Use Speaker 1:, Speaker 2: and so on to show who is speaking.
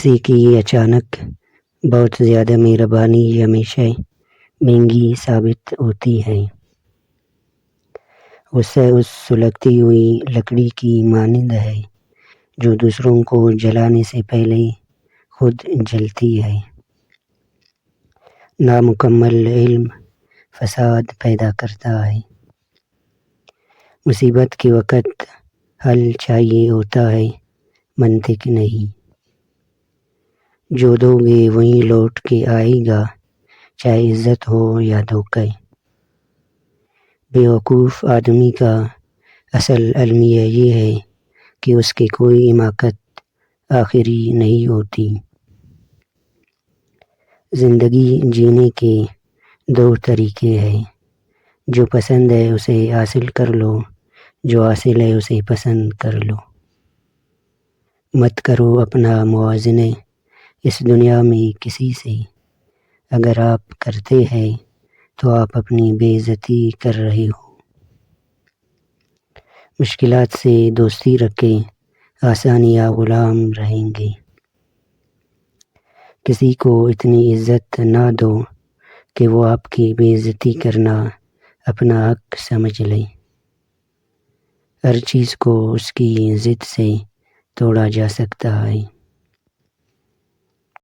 Speaker 1: کسی کی اچانک بہت زیادہ مہربانی ہمیشہ مہنگی ثابت ہوتی ہے۔ غصہ اس سلگتی ہوئی لکڑی کی مانند ہے جو دوسروں کو جلانے سے پہلے خود جلتی ہے۔ نامکمل علم فساد پیدا کرتا ہے۔ مصیبت کے وقت حل چاہیے ہوتا ہے، منطق نہیں۔ جو دو گے وہی لوٹ کے آئے گا، چاہے عزت ہو یا دھوکہ۔ بیوقوف آدمی کا اصل المیہ یہ ہے کہ اس کی کوئی حماقت آخری نہیں ہوتی۔ زندگی جینے کے دو طریقے ہیں، جو پسند ہے اسے حاصل کر لو، جو حاصل ہے اسے پسند کر لو۔ مت کرو اپنا موازنہ اس دنیا میں کسی سے، اگر آپ کرتے ہیں تو آپ اپنی بے عزتی کر رہے ہو۔ مشکلات سے دوستی رکھیں، آسانیاں غلام رہیں گے۔ کسی کو اتنی عزت نہ دو کہ وہ آپ کی بے عزتی کرنا اپنا حق سمجھ لے۔ ہر چیز کو اس کی ضد سے توڑا جا سکتا ہے۔